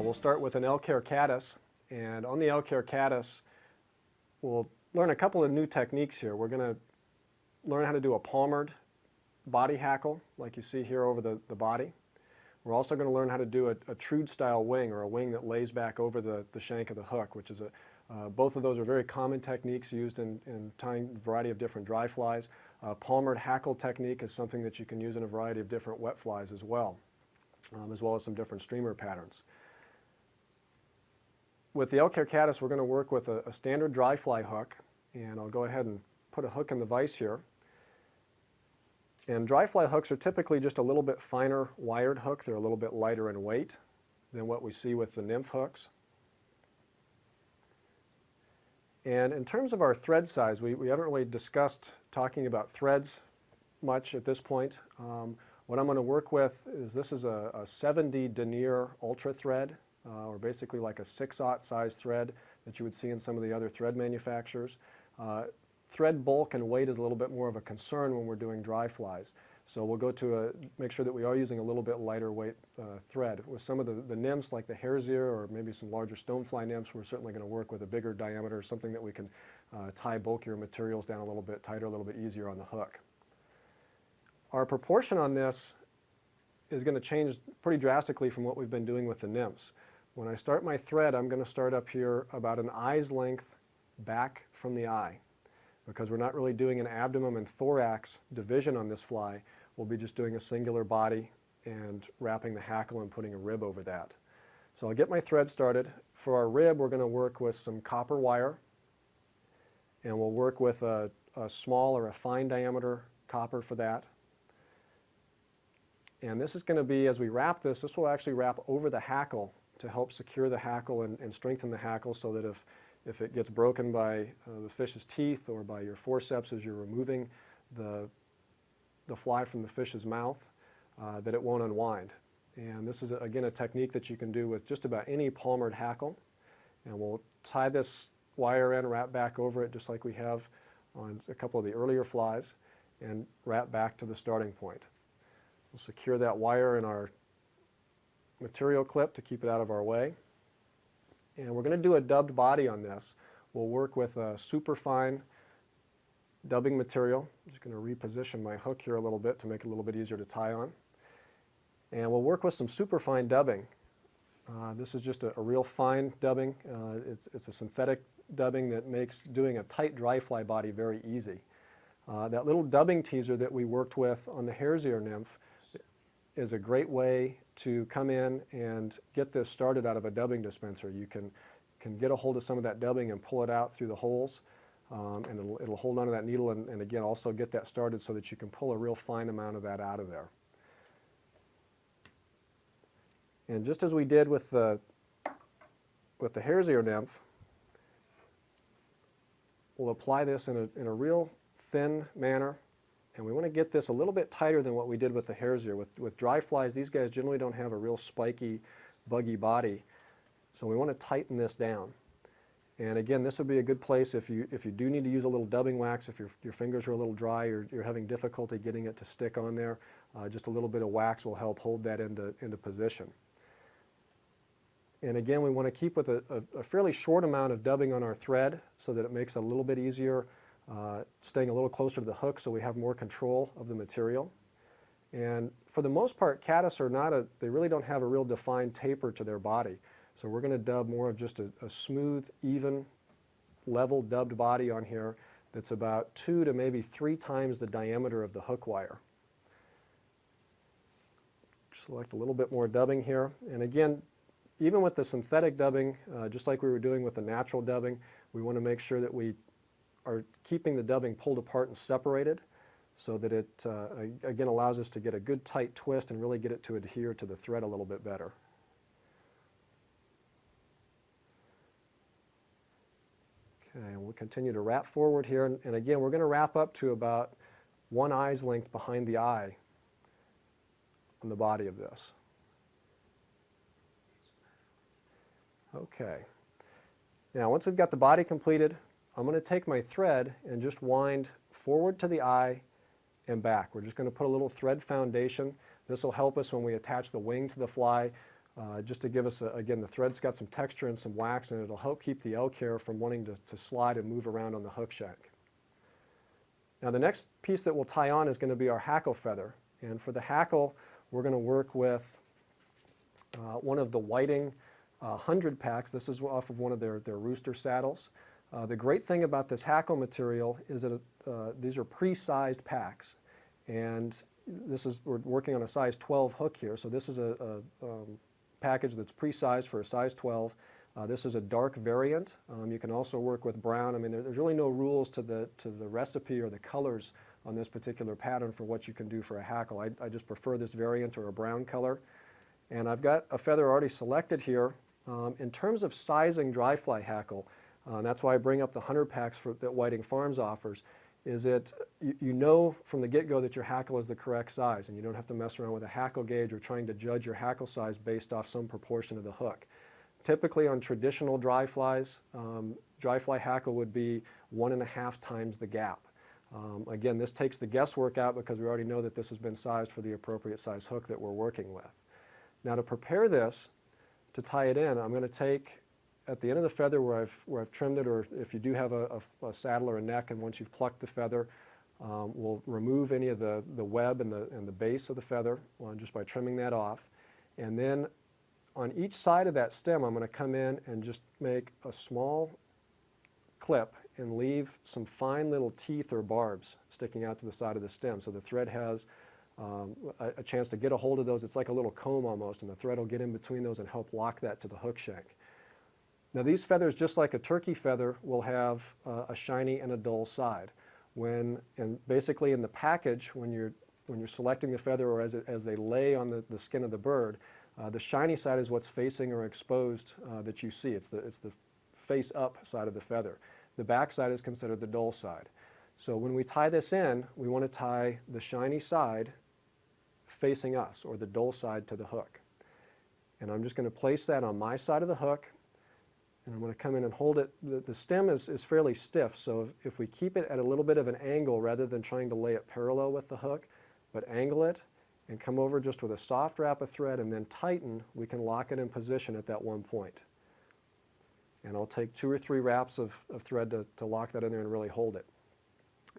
We'll start with an Elk Hair Caddis, and on the Elk Hair Caddis we'll learn a couple of new techniques here. We're going to learn how to do a palmered body hackle like you see here over the body. We're also going to learn how to do a trude style wing, or a wing that lays back over the shank of the hook, which is both of those are very common techniques used in tying a variety of different dry flies. Palmered hackle technique is something that you can use in a variety of different wet flies as well as some different streamer patterns. With the Elk Hair Caddis, we're going to work with a standard dry fly hook, and I'll go ahead and put a hook in the vise here. And dry fly hooks are typically just a little bit finer wired hook. They're a little bit lighter in weight than what we see with the nymph hooks. And in terms of our thread size, we haven't really discussed talking about threads much at this point. What I'm going to work with is this is a 7D denier ultra thread, or basically like a 6/0 size thread that you would see in some of the other thread manufacturers. Thread bulk and weight is a little bit more of a concern when we're doing dry flies. So we'll go to make sure that we are using a little bit lighter weight thread. With some of the nymphs like the hare's ear or maybe some larger stonefly nymphs, we're certainly going to work with a bigger diameter, something that we can tie bulkier materials down a little bit tighter, a little bit easier on the hook. Our proportion on this is going to change pretty drastically from what we've been doing with the nymphs. When I start my thread, I'm going to start up here about an eye's length back from the eye, because we're not really doing an abdomen and thorax division on this fly. We'll be just doing a singular body and wrapping the hackle and putting a rib over that. So I'll get my thread started. For our rib, we're going to work with some copper wire, and we'll work with a small or a fine diameter copper for that. And this is going to be, as we wrap this will actually wrap over the hackle to help secure the hackle and strengthen the hackle, so that if it gets broken by the fish's teeth or by your forceps as you're removing the fly from the fish's mouth, that it won't unwind. And this is, again, a technique that you can do with just about any palmered hackle. And we'll tie this wire in, wrap back over it just like we have on a couple of the earlier flies, and wrap back to the starting point. We'll secure that wire in our material clip to keep it out of our way. And we're going to do a dubbed body on this. We'll work with a superfine dubbing material. I'm just going to reposition my hook here a little bit to make it a little bit easier to tie on. And we'll work with some superfine dubbing. This is just a real fine dubbing. It's a synthetic dubbing that makes doing a tight dry fly body very easy. That little dubbing teaser that we worked with on the hare's ear nymph is a great way to come in and get this started out of a dubbing dispenser. You can get a hold of some of that dubbing and pull it out through the holes, and it'll hold onto that needle, and again also get that started so that you can pull a real fine amount of that out of there. And just as we did with the hare's ear nymph, we'll apply this in a real thin manner. And we want to get this a little bit tighter than what we did with the hare's ear. With dry flies, these guys generally don't have a real spiky, buggy body. So we want to tighten this down. And again, this would be a good place if you do need to use a little dubbing wax, if your fingers are a little dry or you're having difficulty getting it to stick on there, just a little bit of wax will help hold that into position. And again, we want to keep with a fairly short amount of dubbing on our thread so that it makes it a little bit easier, staying a little closer to the hook so we have more control of the material. And for the most part, caddis are they really don't have a real defined taper to their body. So we're going to dub more of just a smooth, even, level dubbed body on here that's about 2 to maybe 3 times the diameter of the hook wire. Select a little bit more dubbing here. And again, even with the synthetic dubbing, just like we were doing with the natural dubbing, we want to make sure that we are keeping the dubbing pulled apart and separated so that it, again, allows us to get a good tight twist and really get it to adhere to the thread a little bit better. Okay, and we'll continue to wrap forward here. And again, we're going to wrap up to about 1 eye's length behind the eye on the body of this. Okay. Now, once we've got the body completed, I'm going to take my thread and just wind forward to the eye and back. We're just going to put a little thread foundation. This will help us when we attach the wing to the fly. just to give us, again, the thread's got some texture and some wax, and it'll help keep the elk hair from wanting to slide and move around on the hook shank. Now the next piece that we'll tie on is going to be our hackle feather. And for the hackle, we're going to work with one of the Whiting 100 packs. This is off of one of their rooster saddles. The great thing about this hackle material is that these are pre-sized packs. And we're working on a size 12 hook here, so this is a package that's pre-sized for a size 12. This is a dark variant. You can also work with brown. I mean, there's really no rules to the recipe or the colors on this particular pattern for what you can do for a hackle. I just prefer this variant or a brown color. And I've got a feather already selected here. In terms of sizing dry fly hackle, that's why I bring up the 100 packs that Whiting Farms offers, is that you know from the get-go that your hackle is the correct size, and you don't have to mess around with a hackle gauge or trying to judge your hackle size based off some proportion of the hook. Typically on traditional dry flies, dry fly hackle would be 1.5 times the gap. Again, this takes the guesswork out because we already know that this has been sized for the appropriate size hook that we're working with. Now to prepare this, to tie it in, I'm going to take at the end of the feather where I've trimmed it, or if you do have a saddle or a neck, and once you've plucked the feather, we'll remove any of the web and the base of the feather just by trimming that off. And then on each side of that stem, I'm going to come in and just make a small clip and leave some fine little teeth or barbs sticking out to the side of the stem, so the thread has a chance to get a hold of those. It's like a little comb almost, and the thread will get in between those and help lock that to the hook shank. Now these feathers, just like a turkey feather, will have a shiny and a dull side. And basically in the package, when you're selecting the feather or as they lay on the skin of the bird, the shiny side is what's facing or exposed that you see. It's the face up side of the feather. The back side is considered the dull side. So when we tie this in, we want to tie the shiny side facing us, or the dull side, to the hook. And I'm just going to place that on my side of the hook, and I'm going to come in and hold it. The stem is fairly stiff, so if we keep it at a little bit of an angle rather than trying to lay it parallel with the hook, but angle it and come over just with a soft wrap of thread and then tighten, we can lock it in position at that one point. And I'll take 2 or 3 wraps of thread to lock that in there and really hold it.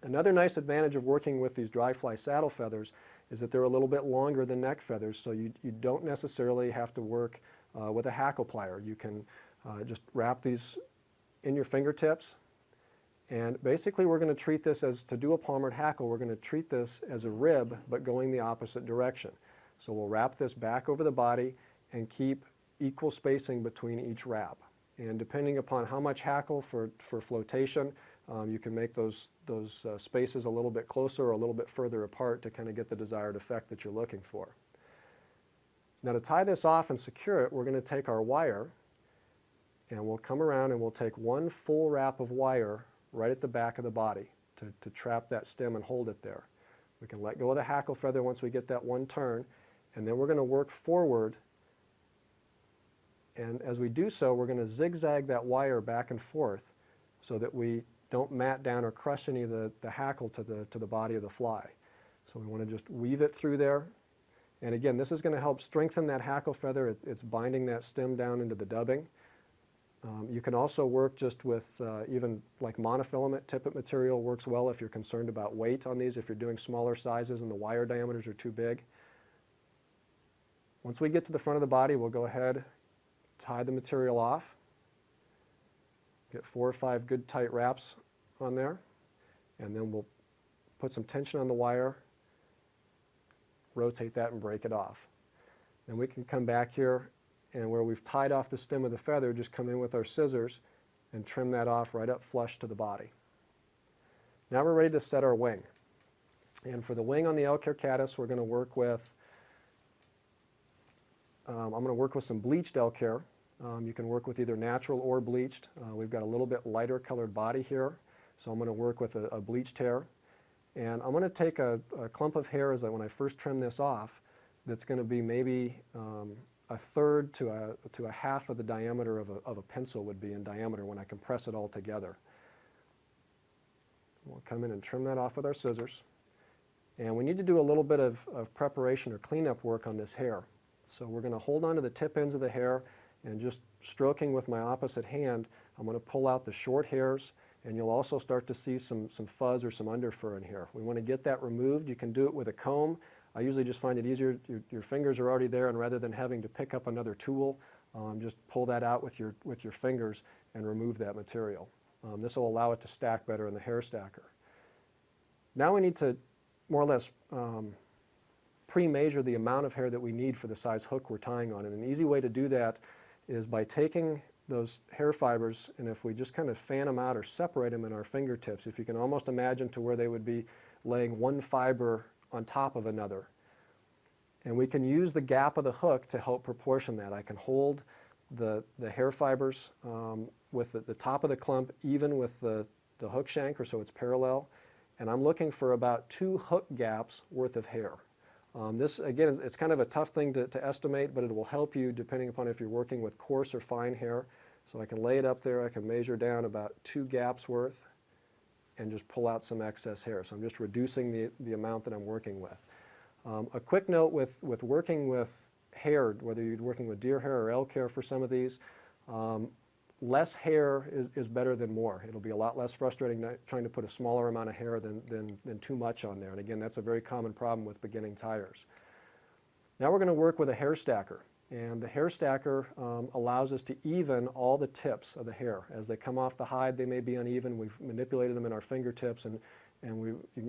Another nice advantage of working with these dry fly saddle feathers is that they're a little bit longer than neck feathers, so you don't necessarily have to work with a hackle plier. You can just wrap these in your fingertips, and basically we're going to treat this as, to do a palmered hackle, we're going to treat this as a rib but going the opposite direction. So we'll wrap this back over the body and keep equal spacing between each wrap. And depending upon how much hackle for flotation, you can make those spaces a little bit closer or a little bit further apart to kind of get the desired effect that you're looking for. Now to tie this off and secure it, we're going to take our wire, and we'll come around and we'll take 1 full wrap of wire right at the back of the body to trap that stem and hold it there. We can let go of the hackle feather once we get that one turn, and then we're going to work forward. And as we do so, we're going to zigzag that wire back and forth so that we don't mat down or crush any of the hackle to the body of the fly. So we want to just weave it through there. And again, this is going to help strengthen that hackle feather. It's binding that stem down into the dubbing. You can also work just with even like monofilament tippet material works well if you're concerned about weight on these, if you're doing smaller sizes and the wire diameters are too big. Once we get to the front of the body, we'll go ahead, tie the material off, get 4 or 5 good tight wraps on there, and then we'll put some tension on the wire, rotate that and break it off. Then we can come back here, and where we've tied off the stem of the feather, just come in with our scissors and trim that off right up flush to the body. Now we're ready to set our wing. And for the wing on the Elk Hair Caddis, we're going to work with I'm going to work with some bleached elk hair. You can work with either natural or bleached. We've got a little bit lighter colored body here, so I'm going to work with a bleached hair. And I'm going to take a clump of hair when I first trim this off, that's going to be maybe 1/3 to a half of the diameter of a pencil would be in diameter when I compress it all together. We'll come in and trim that off with our scissors. And we need to do a little bit of preparation or cleanup work on this hair. So we're going to hold on to the tip ends of the hair and just stroking with my opposite hand, I'm going to pull out the short hairs, and you'll also start to see some fuzz or some underfur in here. We want to get that removed. You can do it with a comb. I usually just find it easier, your fingers are already there, and rather than having to pick up another tool, just pull that out with your fingers and remove that material. This will allow it to stack better in the hair stacker. Now we need to more or less pre-measure the amount of hair that we need for the size hook we're tying on. And an easy way to do that is by taking those hair fibers, and if we just kind of fan them out or separate them in our fingertips, if you can almost imagine to where they would be laying one fiber on top of another. And we can use the gap of the hook to help proportion that. I can hold the hair fibers with the top of the clump even with the hook shank, or so it's parallel, and I'm looking for about 2 hook gaps worth of hair. This, again, it's kind of a tough thing to estimate, but it will help you depending upon if you're working with coarse or fine hair. So I can lay it up there, I can measure down about 2 gaps worth and just pull out some excess hair. So I'm just reducing the amount that I'm working with. A quick note with working with hair, whether you're working with deer hair or elk hair for some of these, less hair is better than more. It'll be a lot less frustrating trying to put a smaller amount of hair than too much on there. And again, that's a very common problem with beginning tyers. Now we're going to work with a hair stacker. And the hair stacker allows us to even all the tips of the hair. As they come off the hide, they may be uneven. We've manipulated them in our fingertips, and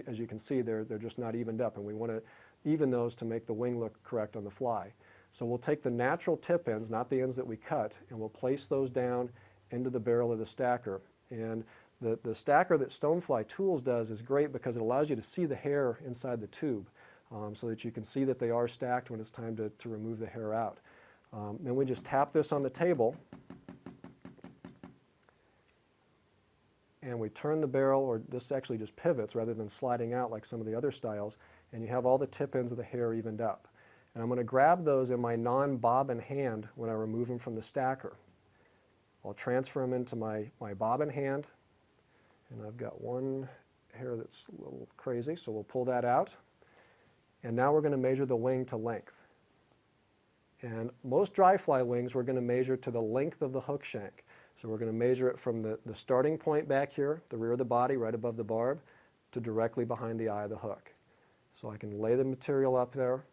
as you can see, they're just not evened up. And we want to even those to make the wing look correct on the fly. So we'll take the natural tip ends, not the ends that we cut, and we'll place those down into the barrel of the stacker. And the stacker that Stonefly Tools does is great because it allows you to see the hair inside the tube so that you can see that they are stacked when it's time to remove the hair out. Then we just tap this on the table and we turn the barrel, or this actually just pivots rather than sliding out like some of the other styles, and you have all the tip ends of the hair evened up. And I'm going to grab those in my non-bobbin hand when I remove them from the stacker. I'll transfer them into my bobbin hand, and I've got one hair that's a little crazy, so we'll pull that out. And now we're going to measure the wing to length. And most dry fly wings we're going to measure to the length of the hook shank. So we're going to measure it from the starting point back here, the rear of the body, right above the barb, to directly behind the eye of the hook. So I can lay the material up there,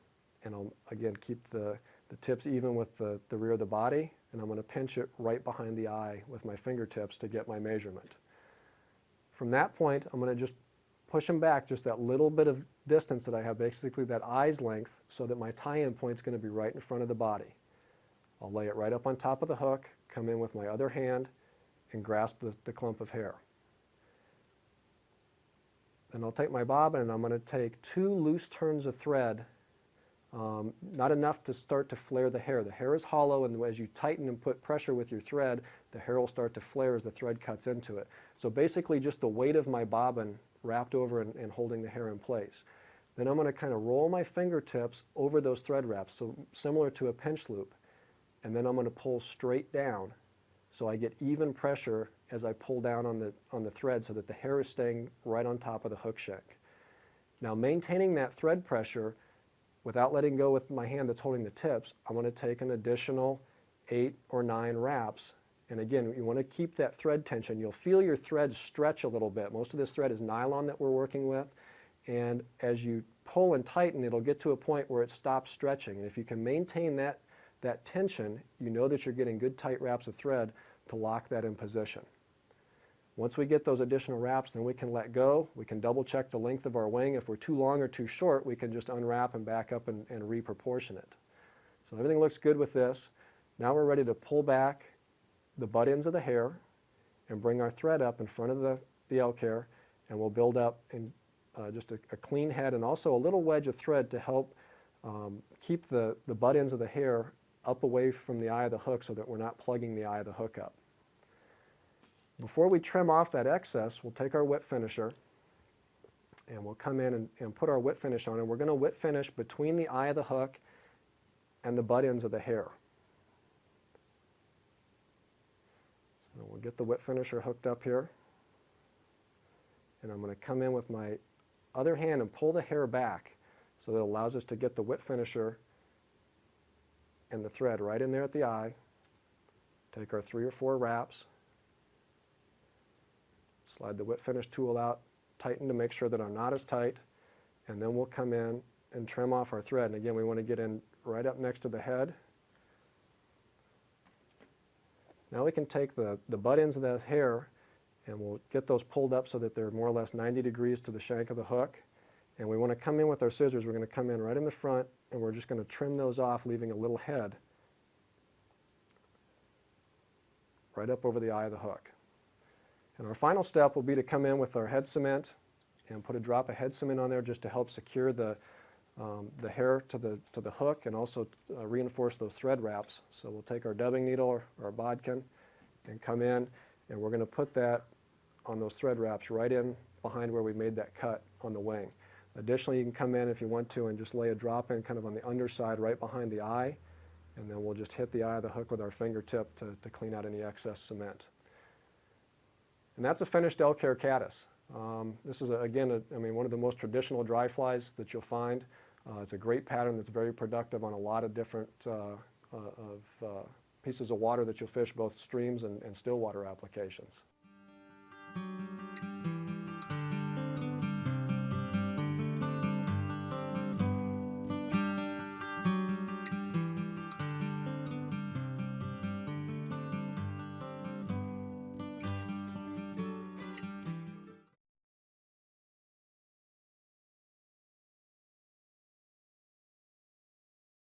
and I'll again keep the tips even with the rear of the body, and I'm going to pinch it right behind the eye with my fingertips to get my measurement. From that point, I'm going to just push them back just that little bit of distance that I have, basically that eye's length, so that my tie-in point is going to be right in front of the body. I'll lay it right up on top of the hook, come in with my other hand, and grasp the clump of hair. Then I'll take my bobbin and I'm going to take 2 loose turns of thread, not enough to start to flare the hair. The hair is hollow, and as you tighten and put pressure with your thread, the hair will start to flare as the thread cuts into it. So basically just the weight of my bobbin wrapped over and holding the hair in place. Then I'm going to kind of roll my fingertips over those thread wraps, so similar to a pinch loop. And then I'm going to pull straight down so I get even pressure as I pull down on the thread so that the hair is staying right on top of the hook shank. Now, maintaining that thread pressure without letting go with my hand that's holding the tips, I'm going to take an additional 8 or 9 wraps. And again, you want to keep that thread tension. You'll feel your thread stretch a little bit. Most of this thread is nylon that we're working with. And as you pull and tighten, it'll get to a point where it stops stretching. And if you can maintain that tension, you know that you're getting good tight wraps of thread to lock that in position. Once we get those additional wraps, then we can let go. We can double check the length of our wing. If we're too long or too short, we can just unwrap and back up and reproportion it. So everything looks good with this. Now we're ready to pull back the butt ends of the hair and bring our thread up in front of the elk hair, and we'll build up in just a clean head and also a little wedge of thread to help keep the butt ends of the hair up away from the eye of the hook so that we're not plugging the eye of the hook up. Before we trim off that excess, we'll take our whip finisher and we'll come in and put our whip finish on, and we're going to whip finish between the eye of the hook and the butt ends of the hair. So we'll get the whip finisher hooked up here, and I'm going to come in with my other hand and pull the hair back so that it allows us to get the whip finisher and the thread right in there at the eye. Take our 3 or 4 wraps, slide the whip finish tool out, tighten to make sure that our knot is tight, and then we'll come in and trim off our thread. And again, we want to get in right up next to the head. Now we can take the butt ends of the hair and we'll get those pulled up so that they're more or less 90 degrees to the shank of the hook. And we want to come in with our scissors. We're going to come in right in the front and we're just going to trim those off, leaving a little head right up over the eye of the hook. And our final step will be to come in with our head cement and put a drop of head cement on there just to help secure the hair to the hook and also reinforce those thread wraps. So we'll take our dubbing needle or our bodkin and come in, and we're going to put that on those thread wraps right in behind where we made that cut on the wing. Additionally, you can come in if you want to and just lay a drop in kind of on the underside right behind the eye, and then we'll just hit the eye of the hook with our fingertip to clean out any excess cement. And that's a finished Elk Hair Caddis. This is, again, one of the most traditional dry flies that you'll find. It's a great pattern that's very productive on a lot of different pieces of water that you'll fish, both streams and still water applications.